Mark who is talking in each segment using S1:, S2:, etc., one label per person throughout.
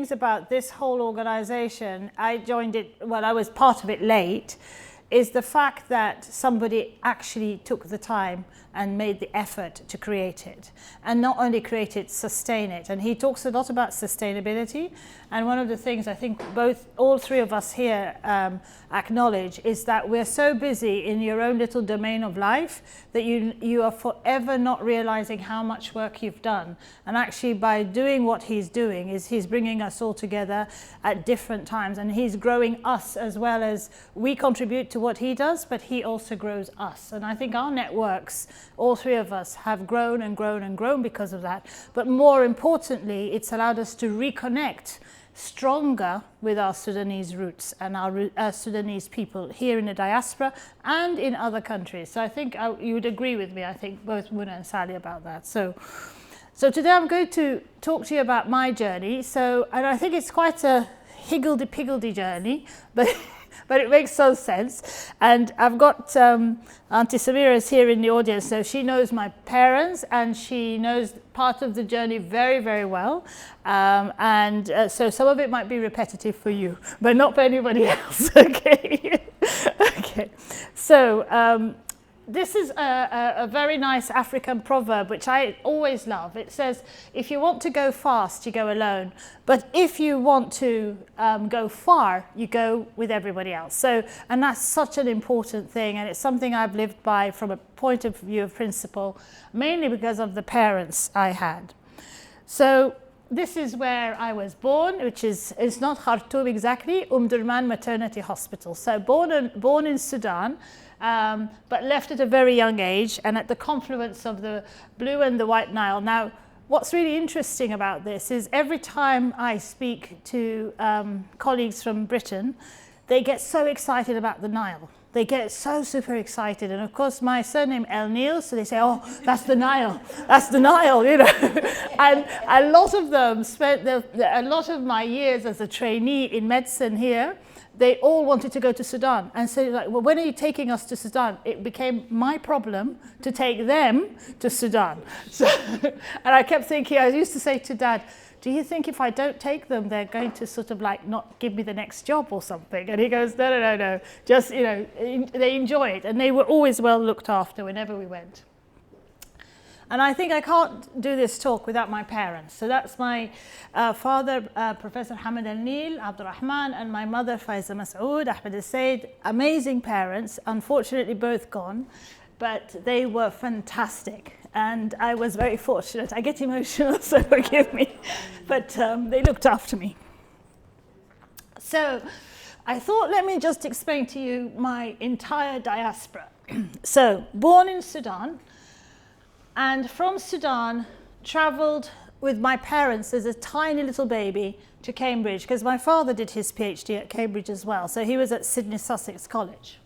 S1: things about this whole organization, I joined it, well, I was part of it late, is the fact that somebody actually took the time and made the effort to create it, and not only create it, sustain it. And he talks a lot about sustainability, and one of the things I think all three of us here acknowledge is that we're so busy in your own little domain of life that you are forever not realizing how much work you've done. And actually, by doing what he's doing, is he's bringing us all together at different times, and he's growing us as well as we contribute to what he does, but he also grows us. And I think our networks, all three of us, have grown and grown and grown because of that. But more importantly, it's allowed us to reconnect stronger with our Sudanese roots and our Sudanese people here in the diaspora and in other countries. So I think you would agree with me, I think, both Muna and Sally, about that. So today I'm going to talk to you about my journey. And I think it's quite a higgledy-piggledy journey, but it makes some sense. And I've got Auntie Samira is here in the audience, so she knows my parents and she knows part of the journey very, very well. So some of it might be repetitive for you, but not for anybody else. Okay. Okay. So this is a very nice African proverb, which I always love. It says, if you want to go fast, you go alone. But if you want to go far, you go with everybody else. And that's such an important thing. And it's something I've lived by from a point of view of principle, mainly because of the parents I had. So this is where I was born, which is, it's not Khartoum exactly, Durman Maternity Hospital. So born in Sudan. But left at a very young age and at the confluence of the Blue and the White Nile. Now, what's really interesting about this is every time I speak to colleagues from Britain, they get so excited about the Nile. They get so super excited. And of course, my surname Elneil, so they say, oh, that's the Nile. That's the Nile, you know. And a lot of them spent a lot of my years as a trainee in medicine here. They all wanted to go to Sudan. And so like, well, when are you taking us to Sudan? It became my problem to take them to Sudan. So, and I kept thinking, I used to say to Dad, do you think if I don't take them, they're going to sort of like not give me the next job or something? And he goes, no. Just, you know, they enjoy it. And they were always well looked after whenever we went. And I think I can't do this talk without my parents. So that's my father, Professor Hamad Elneil, Abdurrahman, and my mother, Faiza Masoud, Ahmed Al-Said. Amazing parents, unfortunately both gone, but they were fantastic. And I was very fortunate. I get emotional, so forgive me. But they looked after me. So I thought, let me just explain to you my entire diaspora. So born in Sudan, and from Sudan, traveled with my parents as a tiny little baby to Cambridge, because my father did his PhD at Cambridge as well. So he was at Sydney Sussex College.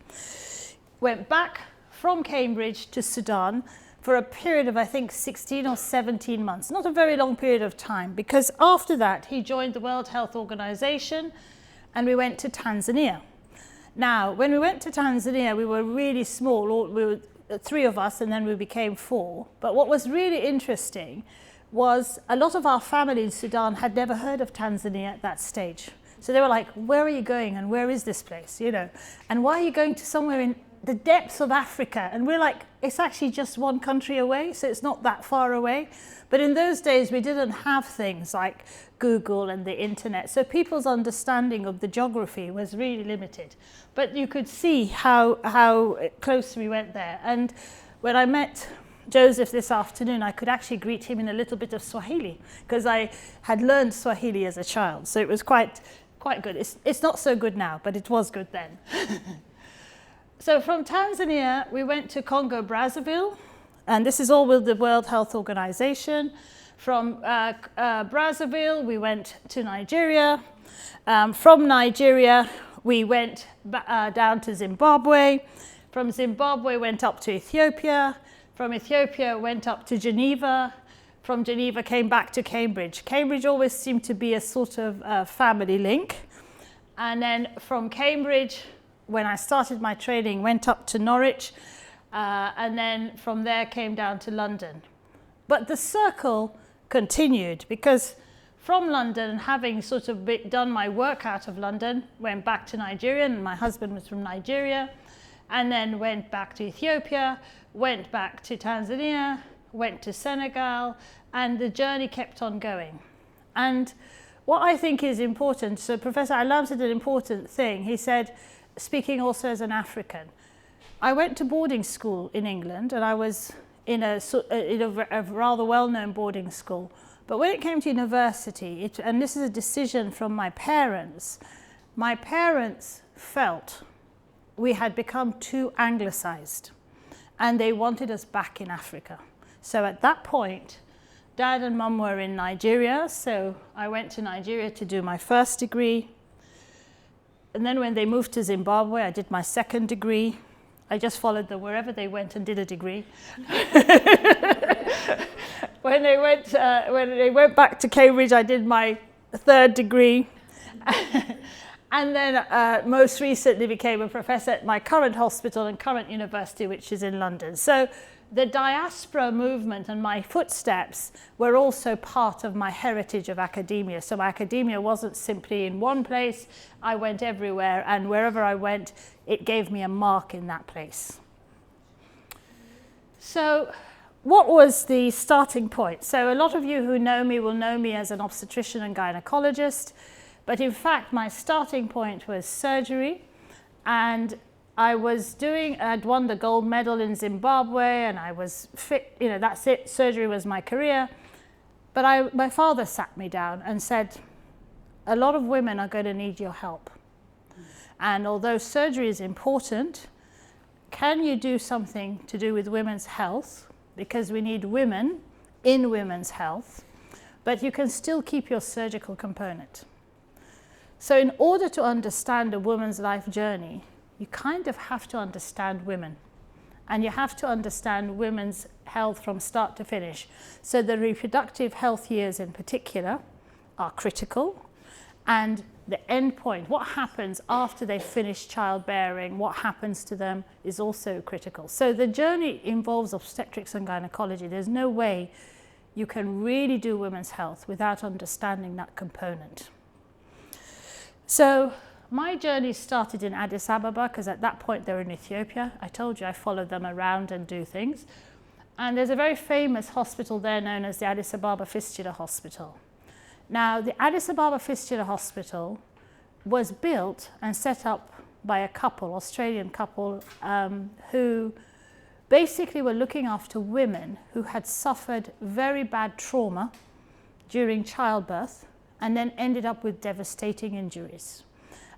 S1: Went back from Cambridge to Sudan for a period of, I think, 16 or 17 months. Not a very long period of time, because after that, he joined the World Health Organization and we went to Tanzania. Now, when we went to Tanzania, we were really small. We were 3 of us, and then we became 4. But what was really interesting was a lot of our family in Sudan had never heard of Tanzania at that stage. So they were like, where are you going and where is this place, you know? And why are you going to somewhere in the depths of Africa? And we're like, it's actually just one country away, so it's not that far away. But in those days, we didn't have things like Google and the internet. So people's understanding of the geography was really limited. But you could see how close we went there. And when I met Joseph this afternoon, I could actually greet him in a little bit of Swahili, because I had learned Swahili as a child. So it was quite good. It's not so good now, but it was good then. So from Tanzania, we went to Congo Brazzaville, and this is all with the World Health Organization. From Brazzaville, we went to Nigeria. From Nigeria, we went down to Zimbabwe. From Zimbabwe, went up to Ethiopia. From Ethiopia, went up to Geneva. From Geneva, came back to Cambridge. Cambridge always seemed to be a sort of family link. And then from Cambridge, when I started my training, went up to Norwich, and then from there came down to London. But the circle continued, because from London, and having sort of done my work out of London, went back to Nigeria, and my husband was from Nigeria, and then went back to Ethiopia, went back to Tanzania, went to Senegal, and the journey kept on going. And what I think is important, so Professor Alam said an important thing. He said, speaking also as an African, I went to boarding school in England, and I was in a rather well-known boarding school. But when it came to university, and this is a decision from my parents felt we had become too anglicized, and they wanted us back in Africa. So at that point, Dad and Mum were in Nigeria, so I went to Nigeria to do my first degree. And then when they moved to Zimbabwe, I did my second degree. I just followed them wherever they went and did a degree. When they went back to Cambridge, I did my third degree. And then most recently became a professor at my current hospital and current university, which is in London. So the diaspora movement and my footsteps were also part of my heritage of academia. So my academia wasn't simply in one place. I went everywhere, and wherever I went, it gave me a mark in that place. So what was the starting point? So a lot of you who know me will know me as an obstetrician and gynecologist, but in fact my starting point was surgery, and I'd won the gold medal in Zimbabwe, and I was fit, that's it, surgery was my career. But my father sat me down and said, a lot of women are going to need your help. And although surgery is important, can you do something to do with women's health? Because we need women in women's health, but you can still keep your surgical component. So in order to understand a woman's life journey, you kind of have to understand women, and you have to understand women's health from start to finish. So the reproductive health years in particular are critical, and the end point, what happens after they finish childbearing, what happens to them, is also critical. So the journey involves obstetrics and gynecology. There's no way you can really do women's health without understanding that component. So my journey started in Addis Ababa, because at that point they were in Ethiopia. I told you I followed them around and do things. And there's a very famous hospital there known as the Addis Ababa Fistula Hospital. Now, the Addis Ababa Fistula Hospital was built and set up by a couple, Australian couple, who basically were looking after women who had suffered very bad trauma during childbirth and then ended up with devastating injuries.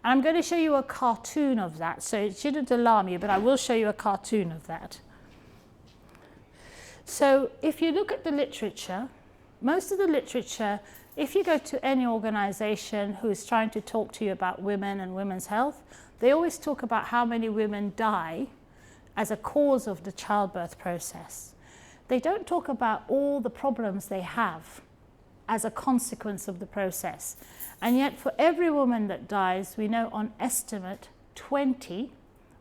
S1: And I'm going to show you a cartoon of that, so it shouldn't alarm you, but I will show you a cartoon of that. So if you look at the literature, most of the literature, if you go to any organization who is trying to talk to you about women and women's health, they always talk about how many women die as a cause of the childbirth process. They don't talk about all the problems they have as a consequence of the process. And yet for every woman that dies, we know on estimate 20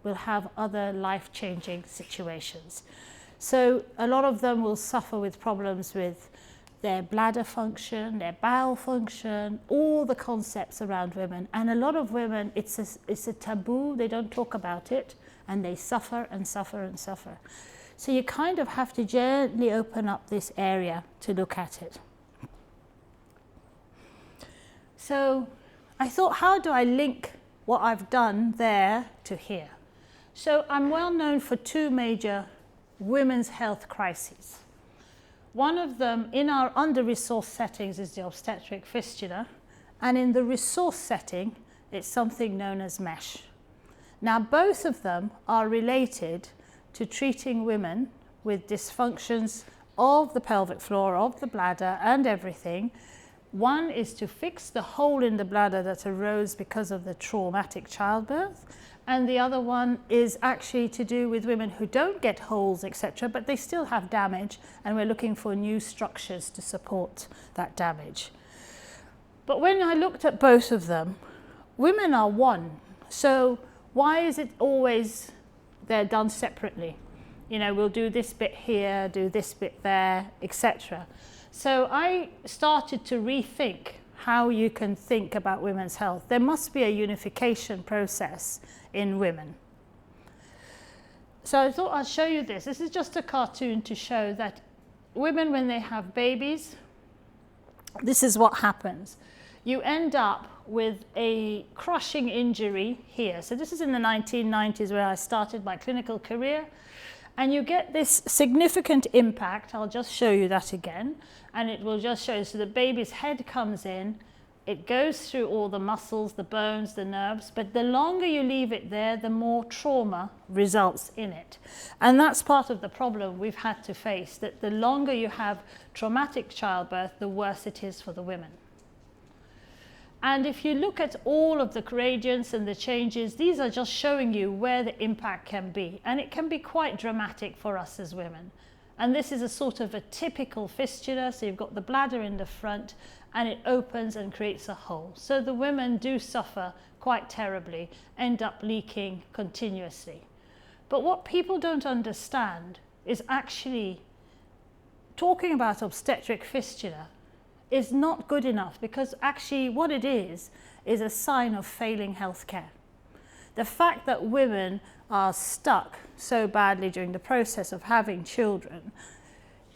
S1: will have other life-changing situations. So a lot of them will suffer with problems with their bladder function, their bowel function, all the concepts around women. And a lot of women, it's a taboo, they don't talk about it, and they suffer and suffer and suffer. So you kind of have to gently open up this area to look at it. So I thought, how do I link what I've done there to here? So I'm well known for two major women's health crises. One of them in our under-resourced settings is the obstetric fistula, and in the resource setting, it's something known as mesh. Now, both of them are related to treating women with dysfunctions of the pelvic floor, of the bladder, and everything. One is to fix the hole in the bladder that arose because of the traumatic childbirth, and the other one is actually to do with women who don't get holes, etc., but they still have damage, and we're looking for new structures to support that damage. But when I looked at both of them, women are one. So why is it always they're done separately? You know, we'll do this bit here, do this bit there, etc. So I started to rethink how you can think about women's health. There must be a unification process in women. So I thought I'd show you this. This is just a cartoon to show that women, when they have babies, this is what happens. You end up with a crushing injury here. So this is in the 1990s where I started my clinical career. And you get this significant impact. I'll just show you that again. And it will just show you. So the baby's head comes in. It goes through all the muscles, the bones, the nerves. But the longer you leave it there, the more trauma results in it. And that's part of the problem we've had to face, that the longer you have traumatic childbirth, the worse it is for the women. And if you look at all of the gradients and the changes, these are just showing you where the impact can be. And it can be quite dramatic for us as women. And this is a sort of a typical fistula. So you've got the bladder in the front and it opens and creates a hole. So the women do suffer quite terribly, end up leaking continuously. But what people don't understand is actually talking about obstetric fistula is not good enough, because actually what it is a sign of failing healthcare. The fact that women are stuck so badly during the process of having children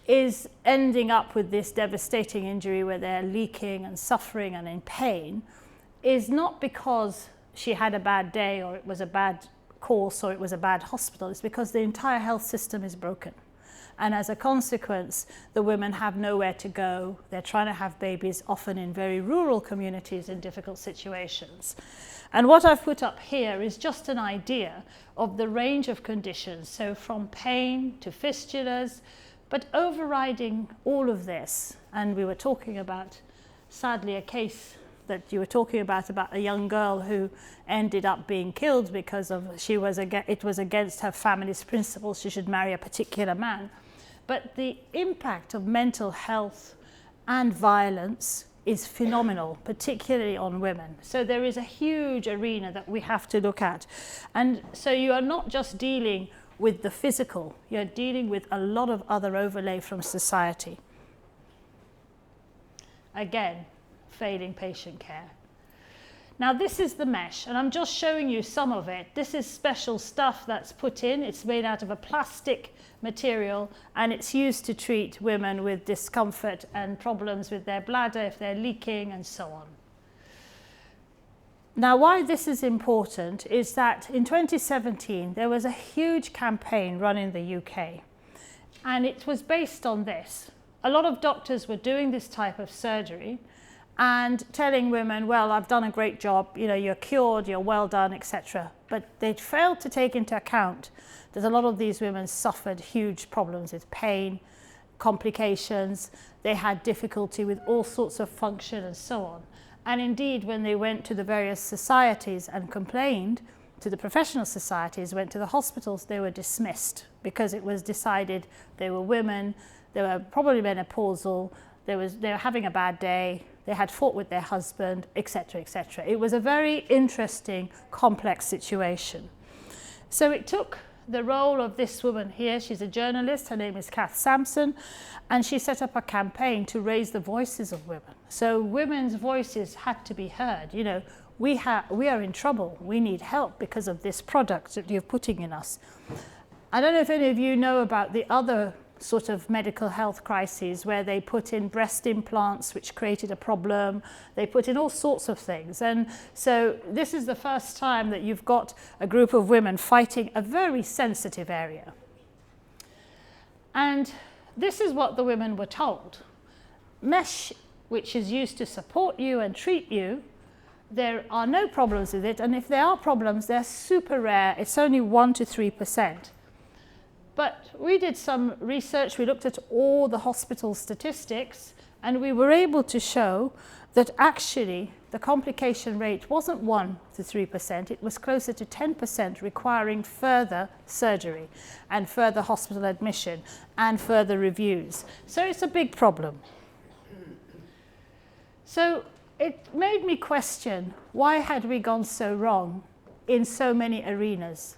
S1: is ending up with this devastating injury where they're leaking and suffering and in pain is not because she had a bad day or it was a bad course or it was a bad hospital. It's because the entire health system is broken. And as a consequence, the women have nowhere to go. They're trying to have babies, often in very rural communities in difficult situations. And what I've put up here is just an idea of the range of conditions. So from pain to fistulas, but overriding all of this. And we were talking about, sadly, a case that you were talking about a young girl who ended up being killed because it was against her family's principles she should marry a particular man. But the impact of mental health and violence is phenomenal, particularly on women. So there is a huge arena that we have to look at. And so you are not just dealing with the physical, you're dealing with a lot of other overlay from society. Again, failing patient care. Now this is the mesh, and I'm just showing you some of it. This is special stuff that's put in. It's made out of a plastic material, and it's used to treat women with discomfort and problems with their bladder if they're leaking and so on. Now why this is important is that in 2017 there was a huge campaign run in the UK, and it was based on this. A lot of doctors were doing this type of surgery and telling women, well, I've done a great job, you know, you're cured, you're well done, etc. But they failed to take into account that a lot of these women suffered huge problems with pain, complications, they had difficulty with all sorts of function and so on. And indeed, when they went to the various societies and complained to the professional societies, went to the hospitals, they were dismissed because it was decided they were women, they were probably menopausal, they were having a bad day, they had fought with their husband, etc., etc. It was a very interesting, complex situation. So it took the role of this woman here. She's a journalist, her name is Kath Sampson, and she set up a campaign to raise the voices of women. So women's voices had to be heard. You know, we are in trouble, we need help because of this product that you're putting in us. I don't know if any of you know about the other sort of medical health crises where they put in breast implants, which created a problem. They put in all sorts of things. And so this is the first time that you've got a group of women fighting a very sensitive area. And this is what the women were told. Mesh, which is used to support you and treat you, there are no problems with it. And if there are problems, they're super rare. It's only 1 to 3%. But we did some research, we looked at all the hospital statistics, and we were able to show that actually the complication rate wasn't 1 to 3%, it was closer to 10%, requiring further surgery and further hospital admission and further reviews. So it's a big problem. So it made me question, why had we gone so wrong in so many arenas?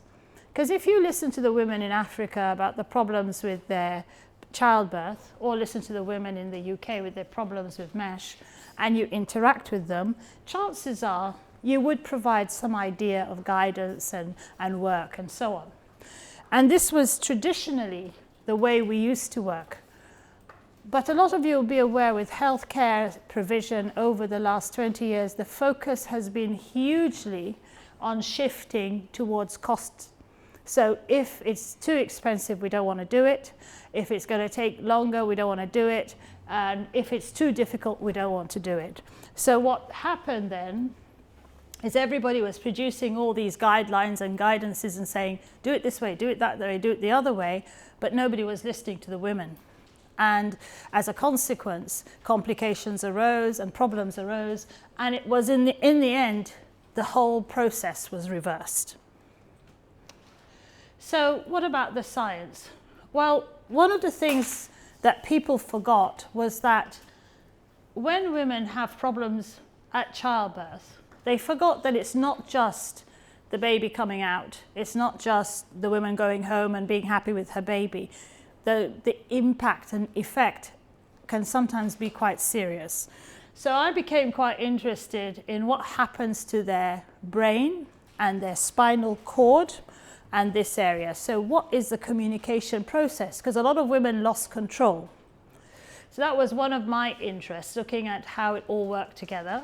S1: Because if you listen to the women in Africa about the problems with their childbirth, or listen to the women in the UK with their problems with mesh, and you interact with them, chances are you would provide some idea of guidance and work and so on. And this was traditionally the way we used to work. But a lot of you will be aware with healthcare provision over the last 20 years, the focus has been hugely on shifting towards cost. So if it's too expensive, we don't want to do it. If it's going to take longer, we don't want to do it. And if it's too difficult, we don't want to do it. So what happened then is everybody was producing all these guidelines and guidances and saying, do it this way, do it that way, do it the other way, but nobody was listening to the women. And as a consequence, complications arose and problems arose, and it was in the end, the whole process was reversed. So what about the science? Well, one of the things that people forgot was that when women have problems at childbirth, they forgot that it's not just the baby coming out, it's not just the woman going home and being happy with her baby. The impact and effect can sometimes be quite serious. So I became quite interested in what happens to their brain and their spinal cord and this area. So what is the communication process? Because a lot of women lost control. So that was one of my interests, looking at how it all worked together.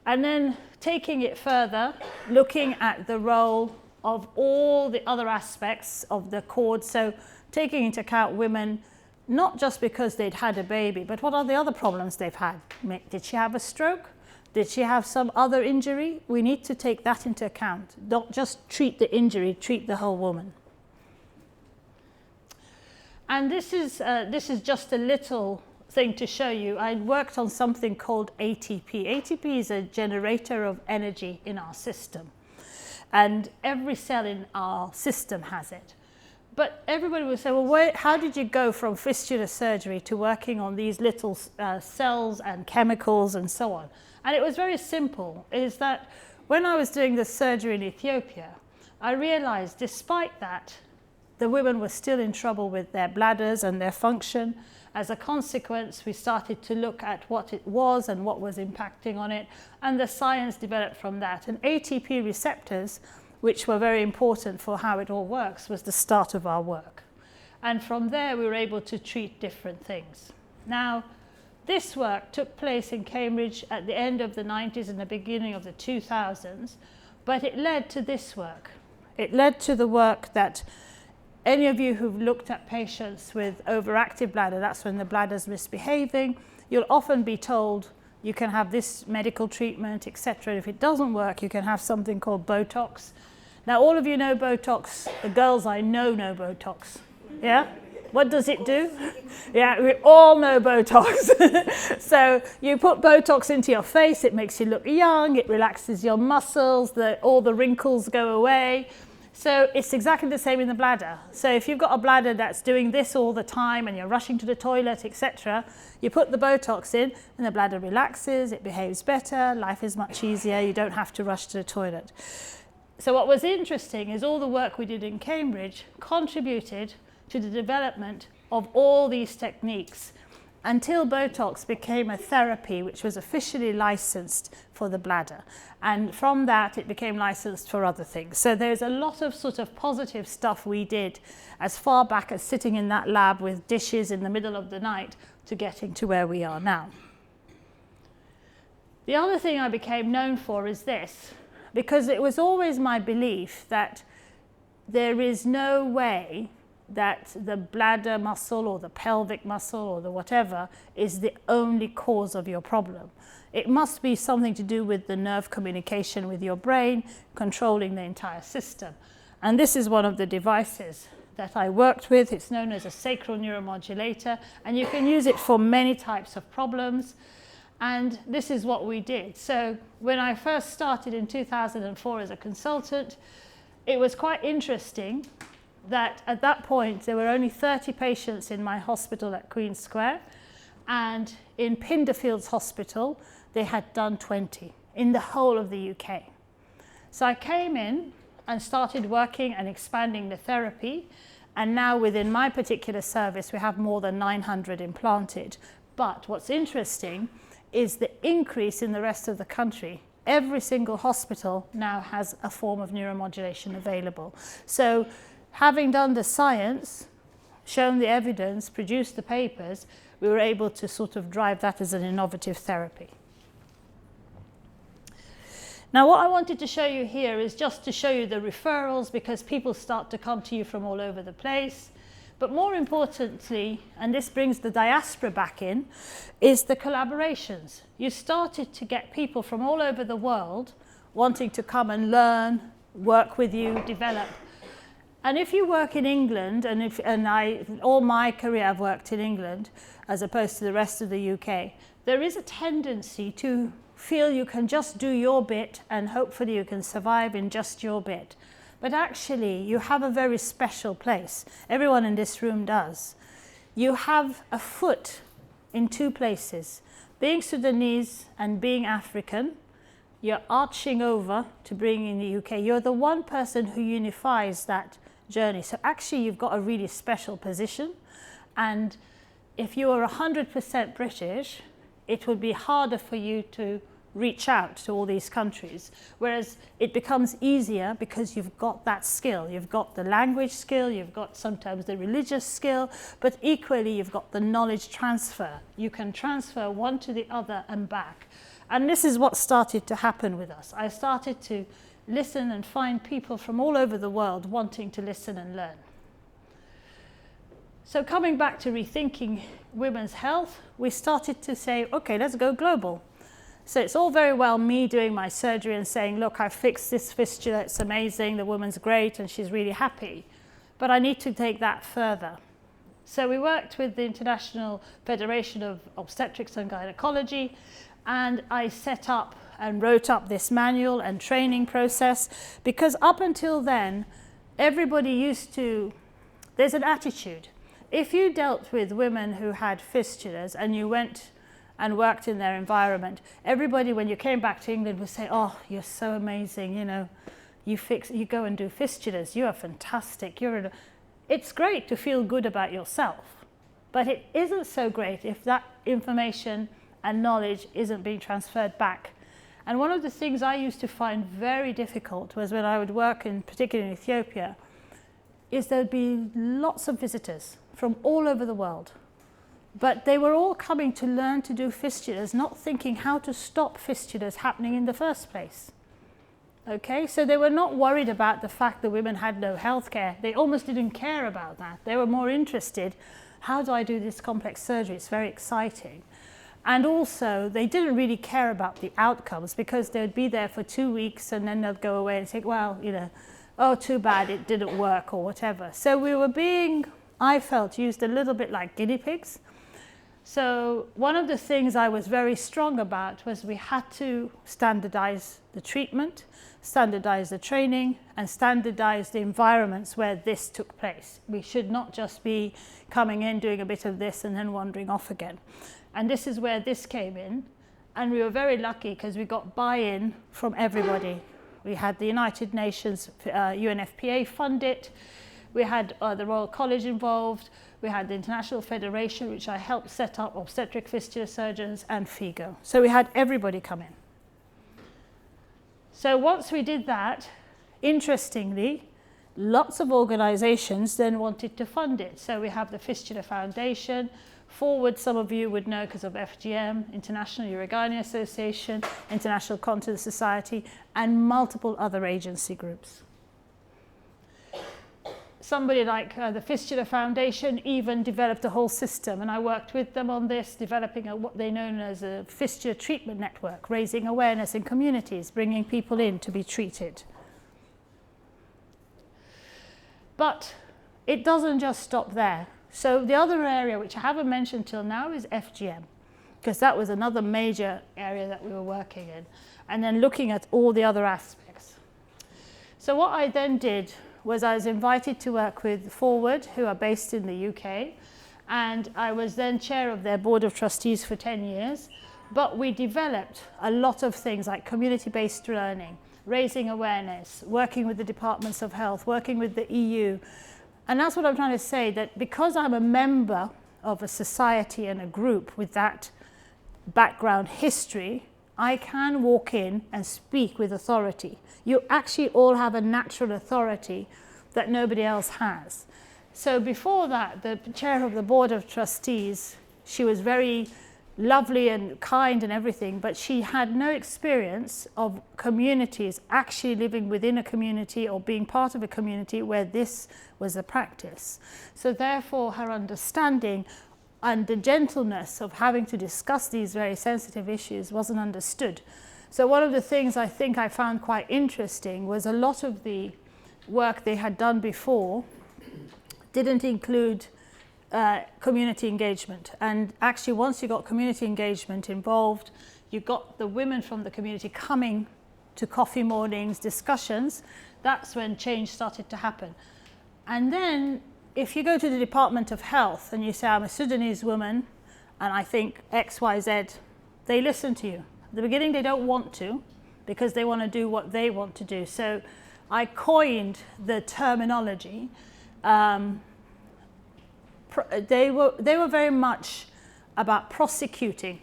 S1: And then taking it further, looking at the role of all the other aspects of the cord. So taking into account women, not just because they'd had a baby, but what are the other problems they've had? Did she have a stroke? Did she have some other injury? We need to take that into account. Don't just treat the injury, treat the whole woman. And this is just a little thing to show you. I worked on something called ATP. ATP is a generator of energy in our system. And every cell in our system has it. But everybody would say, well, how did you go from fistula surgery to working on these little cells and chemicals and so on? And it was very simple, is that when I was doing the surgery in Ethiopia, I realized despite that, the women were still in trouble with their bladders and their function. As a consequence, we started to look at what it was and what was impacting on it, and the science developed from that. And ATP receptors, which were very important for how it all works, was the start of our work. And from there, we were able to treat different things. Now, this work took place in Cambridge at the end of the 90s and the beginning of the 2000s, but it led to this work. It led to the work that any of you who've looked at patients with overactive bladder, that's when the bladder's misbehaving, you'll often be told you can have this medical treatment, etc. If it doesn't work, you can have something called Botox. Now, all of you know Botox. The girls I know Botox. Yeah? What does it do? Yeah, we all know Botox. So you put Botox into your face, it makes you look young, it relaxes your muscles, all the wrinkles go away. So it's exactly the same in the bladder. So if you've got a bladder that's doing this all the time and you're rushing to the toilet, etc., you put the Botox in and the bladder relaxes, it behaves better, life is much easier, you don't have to rush to the toilet. So what was interesting is all the work we did in Cambridge contributed to the development of all these techniques until Botox became a therapy which was officially licensed for the bladder. And from that, it became licensed for other things. So there's a lot of sort of positive stuff we did as far back as sitting in that lab with dishes in the middle of the night to getting to where we are now. The other thing I became known for is this, because it was always my belief that there is no way that the bladder muscle or the pelvic muscle or the whatever is the only cause of your problem. It must be something to do with the nerve communication with your brain, controlling the entire system. And this is one of the devices that I worked with. It's known as a sacral neuromodulator, and you can use it for many types of problems. And this is what we did. So when I first started in 2004 as a consultant, it was quite interesting that at that point there were only 30 patients in my hospital at Queen Square, and in Pinderfields Hospital they had done 20 in the whole of the UK. So I came in and started working and expanding the therapy, and now within my particular service we have more than 900 implanted. But what's interesting is the increase in the rest of the country. Every single hospital now has a form of neuromodulation available. So having done the science, shown the evidence, produced the papers, we were able to sort of drive that as an innovative therapy. Now what I wanted to show you here is just to show you the referrals, because people start to come to you from all over the place. But more importantly, and this brings the diaspora back in, is the collaborations. You started to get people from all over the world wanting to come and learn, work with you, develop. And if you work in England, all my career I've worked in England as opposed to the rest of the UK, there is a tendency to feel you can just do your bit and hopefully you can survive in just your bit. But actually, you have a very special place. Everyone in this room does. You have a foot in two places. Being Sudanese and being African, you're arching over to being in the UK. You're the one person who unifies that journey. So actually, you've got a really special position. And if you are 100% British, it would be harder for you to reach out to all these countries, whereas it becomes easier because you've got that skill. You've got the language skill, you've got sometimes the religious skill, but equally you've got the knowledge transfer. You can transfer one to the other and back. And this is what started to happen with us. I started to listen and find people from all over the world wanting to listen and learn. So coming back to rethinking women's health, we started to say, okay, let's go global. So it's all very well me doing my surgery and saying, look, I fixed this fistula, it's amazing, the woman's great and she's really happy. But I need to take that further. So we worked with the International Federation of Obstetrics and Gynecology, and I set up and wrote up this manual and training process, because up until then, everybody used to, there's an attitude. If you dealt with women who had fistulas and you went and worked in their environment, everybody, when you came back to England, would say, oh, you're so amazing, you know, you go and do fistulas, you are fantastic. It's great to feel good about yourself, but it isn't so great if that information and knowledge isn't being transferred back. And one of the things I used to find very difficult was when I would work in, particularly in Ethiopia, is there'd be lots of visitors from all over the world. But they were all coming to learn to do fistulas, not thinking how to stop fistulas happening in the first place. Okay, so they were not worried about the fact that women had no health care. They almost didn't care about that. They were more interested, how do I do this complex surgery? It's very exciting. And also, they didn't really care about the outcomes, because they'd be there for 2 weeks and then they'd go away and say, well, you know, oh, too bad, it didn't work or whatever. So we were being, I felt, used a little bit like guinea pigs. So one of the things I was very strong about was we had to standardize the treatment, standardize the training, and standardize the environments where this took place. We should not just be coming in, doing a bit of this and then wandering off again. And this is where this came in. And we were very lucky because we got buy-in from everybody. We had the United Nations, UNFPA fund it. We had the Royal College involved. We had the International Federation, which I helped set up, obstetric fistula surgeons, and FIGO. So we had everybody come in. So once we did that, interestingly, lots of organizations then wanted to fund it. So we have the Fistula Foundation, Forward, some of you would know because of FGM, International Urogynaecology Association, International Continence Society, and multiple other agency groups. Somebody like the Fistula Foundation even developed a whole system, and I worked with them on this, developing what they know as a fistula treatment network, raising awareness in communities, bringing people in to be treated. But it doesn't just stop there. So the other area, which I haven't mentioned till now, is FGM, because that was another major area that we were working in, and then looking at all the other aspects. So what I then did was I was invited to work with Forward, who are based in the UK, and I was then chair of their board of trustees for 10 years. But we developed a lot of things like community-based learning, raising awareness, working with the departments of health, working with the EU. And that's what I'm trying to say, that because I'm a member of a society and a group with that background history, I can walk in and speak with authority. You actually all have a natural authority that nobody else has. So before that, the chair of the board of trustees, she was very lovely and kind and everything, but she had no experience of communities, actually living within a community or being part of a community where this was a practice. So therefore her understanding and the gentleness of having to discuss these very sensitive issues wasn't understood. So one of the things I think I found quite interesting was a lot of the work they had done before didn't include community engagement. And actually once you got community engagement involved, you got the women from the community coming to coffee mornings, discussions, that's when change started to happen. And then if you go to the Department of Health and you say, I'm a Sudanese woman and I think X, Y, Z, they listen to you. At the beginning they don't want to because they want to do what they want to do. So I coined the terminology. They were very much about prosecuting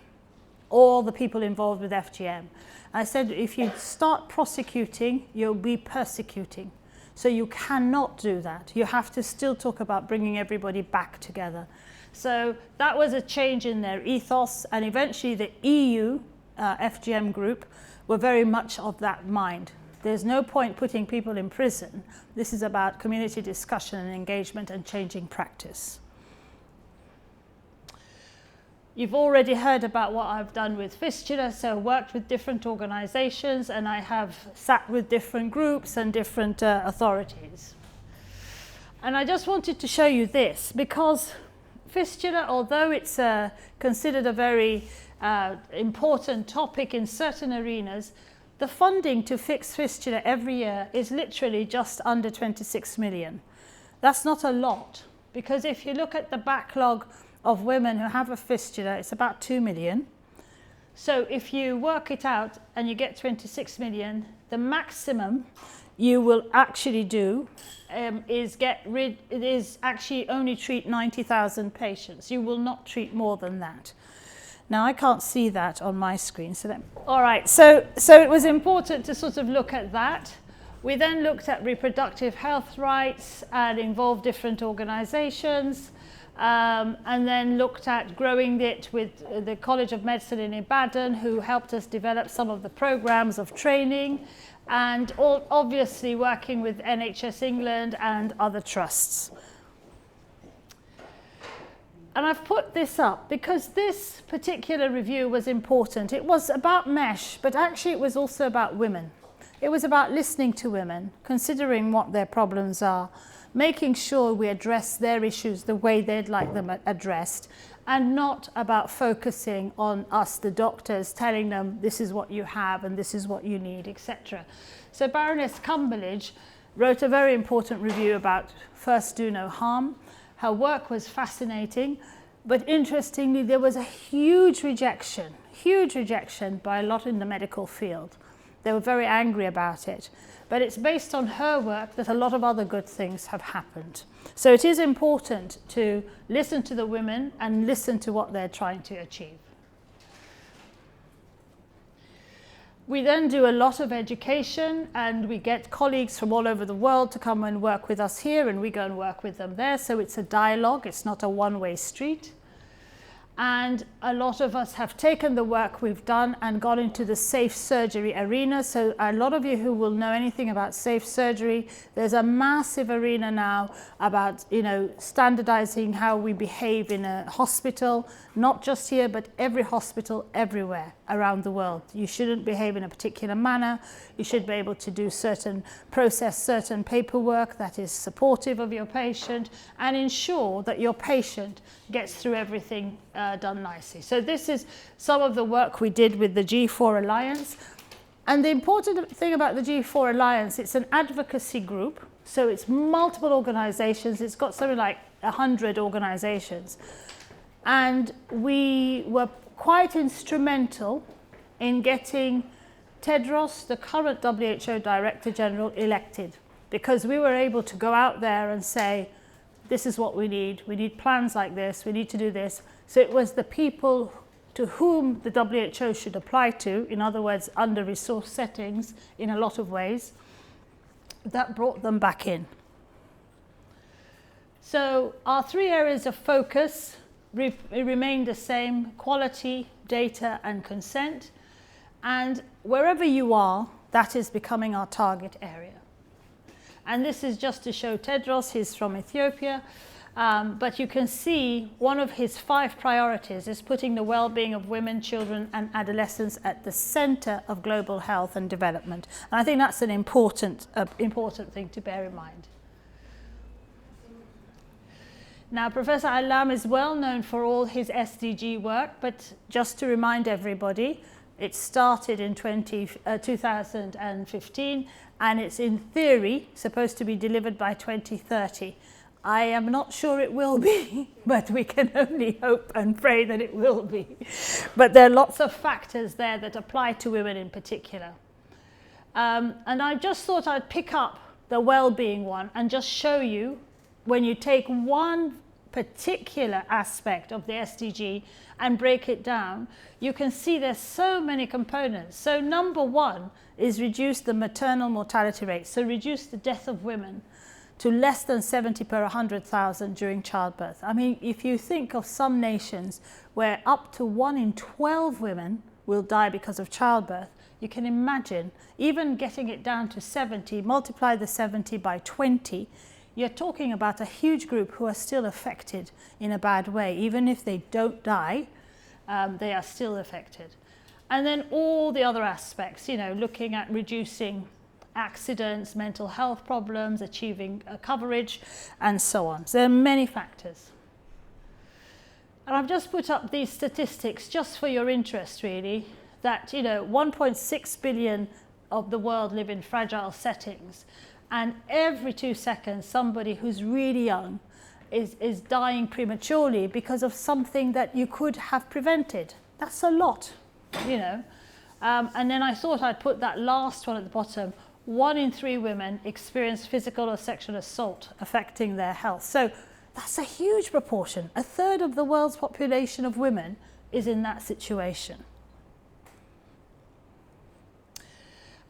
S1: all the people involved with FGM. I said, if you start prosecuting, you'll be persecuting. So you cannot do that. You have to still talk about bringing everybody back together. So that was a change in their ethos, and eventually the EU FGM group were very much of that mind. There's no point putting people in prison. This is about community discussion and engagement and changing practice. You've already heard about what I've done with fistula, so worked with different organizations, and I have sat with different groups and different authorities. And I just wanted to show you this, because fistula, although it's considered a very important topic in certain arenas, the funding to fix fistula every year is literally just under 26 million. That's not a lot, because if you look at the backlog of women who have a fistula, it's about 2 million. So if you work it out and you get 26 million, the maximum you will actually do is actually only treat 90,000 patients. You will not treat more than that. Now I can't see that on my screen. All right, so it was important to sort of look at that. We then looked at reproductive health rights and involved different organizations. And then looked at growing it with the College of Medicine in Ibadan, who helped us develop some of the programs of training, and obviously working with NHS England and other trusts. And I've put this up because this particular review was important. It was about MESH, but actually it was also about women. It was about listening to women, considering what their problems are, making sure we address their issues the way they'd like them addressed, and not about focusing on us, the doctors, telling them this is what you have and this is what you need, etc. So Baroness Cumberledge wrote a very important review about First Do No Harm. Her work was fascinating, but interestingly there was a huge rejection by a lot in the medical field. They were very angry about it. But it's based on her work that a lot of other good things have happened. So it is important to listen to the women and listen to what they're trying to achieve. We then do a lot of education, and we get colleagues from all over the world to come and work with us here, and we go and work with them there. So it's a dialogue, it's not a one-way street. And a lot of us have taken the work we've done and gone into the safe surgery arena. So a lot of you who will know anything about safe surgery, there's a massive arena now about, standardizing how we behave in a hospital, not just here, but every hospital everywhere around the world. You shouldn't behave in a particular manner. You should be able to do certain paperwork that is supportive of your patient and ensure that your patient gets through everything done nicely. So this is some of the work we did with the G4 Alliance. And the important thing about the G4 Alliance, it's an advocacy group. So it's multiple organizations. It's got something like 100 organizations. And we were quite instrumental in getting Tedros, the current WHO Director General, elected, because we were able to go out there and say, this is what we need plans like this, we need to do this. So it was the people to whom the WHO should apply to, in other words, under-resourced settings in a lot of ways, that brought them back in. So our 3 areas of focus remain the same: quality, data and consent. And wherever you are, that is becoming our target area. And this is just to show Tedros, he's from Ethiopia. But you can see one of his 5 priorities is putting the well-being of women, children and adolescents at the center of global health and development. And I think that's an important thing to bear in mind. Now, Professor Alam is well known for all his SDG work, but just to remind everybody, it started in 2015 and it's in theory supposed to be delivered by 2030. I am not sure it will be, but we can only hope and pray that it will be. But there are lots of factors there that apply to women in particular. And I just thought I'd pick up the well-being one and just show you, when you take one particular aspect of the SDG and break it down, you can see there's so many components. So number 1 is reduce the maternal mortality rate, so reduce the death of women to less than 70 per 100,000 during childbirth. I mean, if you think of some nations where up to 1 in 12 women will die because of childbirth, you can imagine even getting it down to 70, multiply the 70 by 20, you're talking about a huge group who are still affected in a bad way. Even if they don't die, they are still affected. And then all the other aspects, you know, looking at reducing accidents, mental health problems, achieving coverage, and so on. So there are many factors. And I've just put up these statistics just for your interest, really, that, you know, 1.6 billion of the world live in fragile settings. And every 2 seconds, somebody who's really young is dying prematurely because of something that you could have prevented. That's a lot, you know. And then I thought I'd put that last one at the bottom. 1 in 3 women experience physical or sexual assault affecting their health. So that's a huge proportion. 1/3 of the world's population of women is in that situation.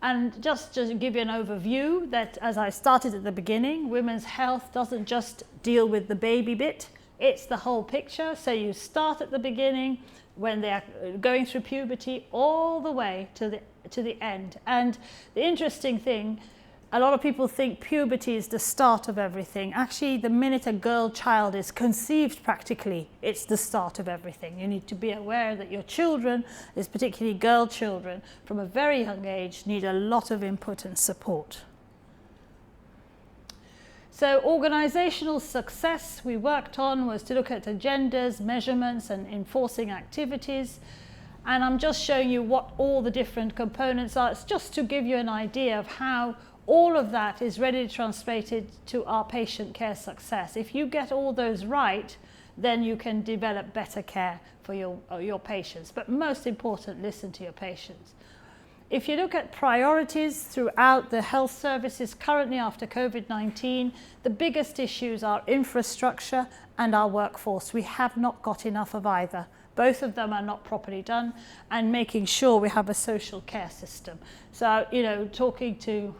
S1: And just to give you an overview, that as I started at the beginning, women's health doesn't just deal with the baby bit, it's the whole picture. So you start at the beginning when they are going through puberty all the way to the end. And the interesting thing, a lot of people think puberty is the start of everything. Actually, the minute a girl child is conceived, practically, it's the start of everything. You need to be aware that your children, particularly girl children, from a very young age, need a lot of input and support. So organizational success we worked on was to look at agendas, measurements, and enforcing activities. And I'm just showing you what all the different components are. It's just to give you an idea of how all of that is ready translated to our patient care success. If you get all those right, then you can develop better care for your patients. But most important, listen to your patients. If you look at priorities throughout the health services currently after COVID-19, the biggest issues are infrastructure and our workforce. We have not got enough of either. Both of them are not properly done, and making sure we have a social care system. So, you know, talking to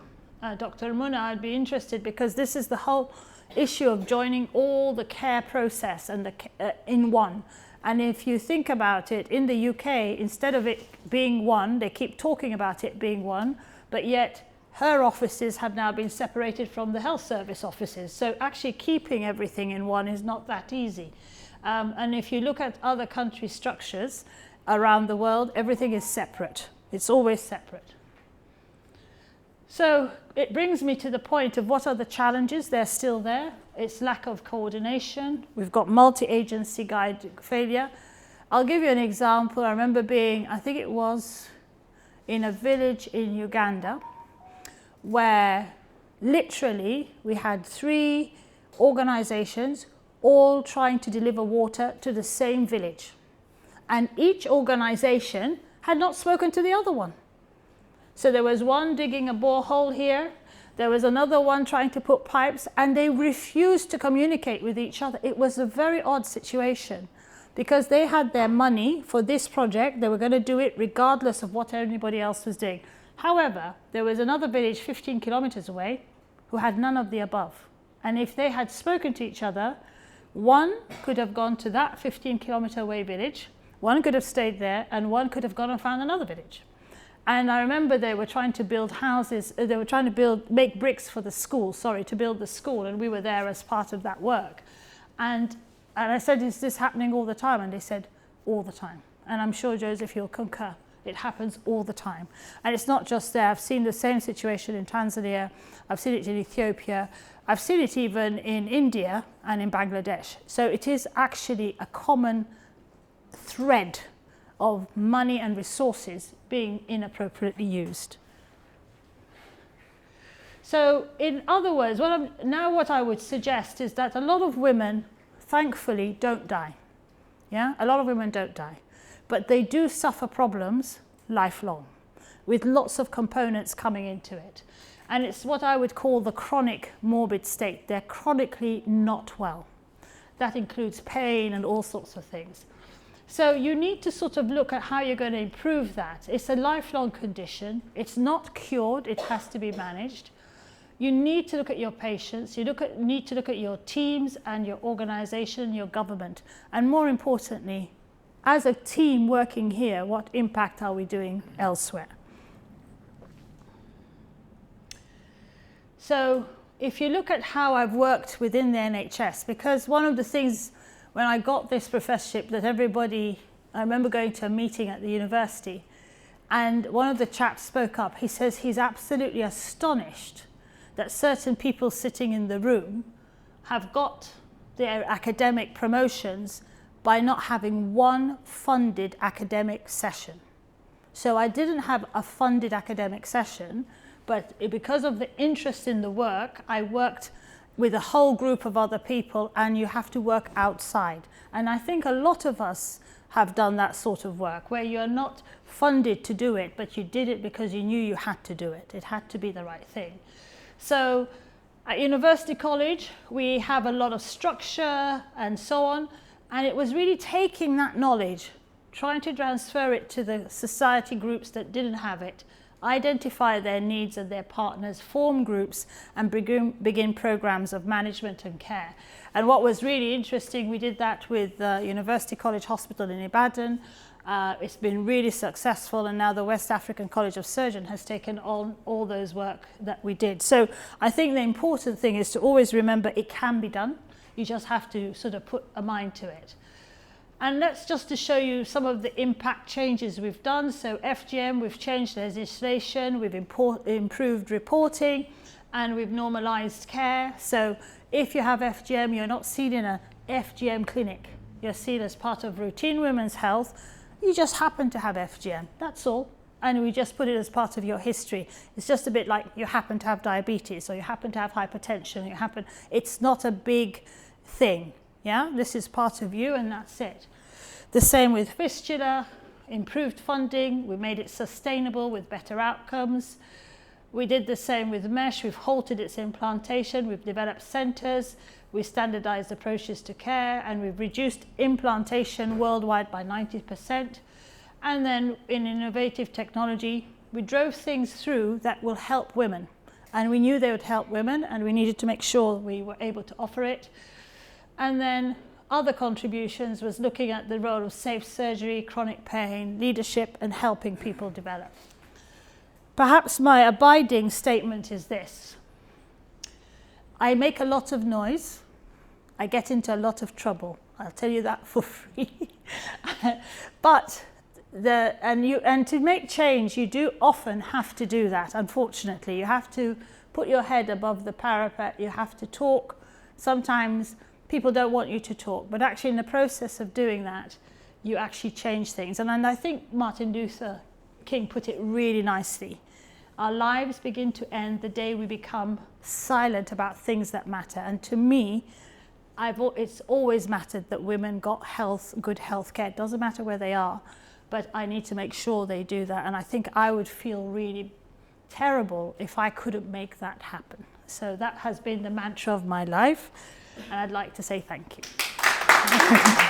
S1: Dr. Muna, I'd be interested, because this is the whole issue of joining all the care process and in one. And if you think about it, in the UK, instead of it being one, they keep talking about it being one, but yet her offices have now been separated from the health service offices. So actually keeping everything in one is not that easy. And if you look at other country structures around the world, everything is separate. It's always separate. So it brings me to the point of what are the challenges. They're still there. It's lack of coordination. We've got multi-agency guide failure. I'll give you an example. I remember being, I think it was in a village in Uganda, where literally we had 3 organizations all trying to deliver water to the same village. And each organization had not spoken to the other one. So there was one digging a borehole here, there was another one trying to put pipes, and they refused to communicate with each other. It was a very odd situation. because they had their money for this project. They were going to do it regardless of what anybody else was doing. However, there was another village 15 kilometers away who had none of the above. And if they had spoken to each other, one could have gone to that 15-kilometer away village, one could have stayed there, and one could have gone and found another village. And I remember they were trying to build houses, they were trying to make bricks for the school, to build the school, and we were there as part of that work. And I said, is this happening all the time? And they said, all the time. And I'm sure, Joseph, you'll concur. It happens all the time. And it's not just there. I've seen the same situation in Tanzania. I've seen it in Ethiopia. I've seen it even in India and in Bangladesh. So it is actually a common thread of money and resources being inappropriately used. So in other words, what I would suggest is that a lot of women, thankfully, don't die. Yeah, a lot of women don't die. But they do suffer problems lifelong, with lots of components coming into it. And it's what I would call the chronic morbid state. They're chronically not well. That includes pain and all sorts of things. So you need to sort of look at how you're going to improve that. It's a lifelong condition. It's not cured. It has to be managed. You need to look at your patients. You need to look at your teams and your organization, your government. And more importantly, as a team working here, what impact are we doing elsewhere? So if you look at how I've worked within the NHS, because one of the things when I got this professorship that I remember going to a meeting at the university, and one of the chaps spoke up. He says he's absolutely astonished that certain people sitting in the room have got their academic promotions by not having one funded academic session. So I didn't have a funded academic session, but because of the interest in the work, I worked with a whole group of other people, and you have to work outside. And I think a lot of us have done that sort of work, where you're not funded to do it, but you did it because you knew you had to do it. It had to be the right thing. So at University College, we have a lot of structure and so on. And it was really taking that knowledge, trying to transfer it to the society groups that didn't have it, identify their needs and their partners, form groups, and begin programs of management and care. And what was really interesting, we did that with University College Hospital in Ibadan. It's been really successful, and now the West African College of Surgeons has taken on all those work that we did. So I think the important thing is to always remember it can be done. You just have to sort of put a mind to it. And that's just to show you some of the impact changes we've done. So FGM, we've changed legislation, we've improved reporting, and we've normalized care. So if you have FGM, you're not seen in a FGM clinic. You're seen as part of routine women's health. You just happen to have FGM, that's all. And we just put it as part of your history. It's just a bit like you happen to have diabetes, or you happen to have hypertension, it's not a big thing. Yeah, this is part of you, and that's it. The same with fistula, improved funding, we made it sustainable with better outcomes. We did the same with mesh, we've halted its implantation, we've developed centres, we standardised approaches to care, and we've reduced implantation worldwide by 90%. And then in innovative technology, we drove things through that will help women. And we knew they would help women, and we needed to make sure we were able to offer it. And then other contributions was looking at the role of safe surgery, chronic pain, leadership, and helping people develop. Perhaps my abiding statement is this. I make a lot of noise. I get into a lot of trouble. I'll tell you that for free. But to make change, you do often have to do that, unfortunately. You have to put your head above the parapet. You have to talk. Sometimes people don't want you to talk, but actually in the process of doing that, you actually change things. And I think Martin Luther King put it really nicely. Our lives begin to end the day we become silent about things that matter. And to me, it's always mattered that women got good health care. It doesn't matter where they are, but I need to make sure they do that. And I think I would feel really terrible if I couldn't make that happen. So that has been the mantra of my life. And I'd like to say thank you.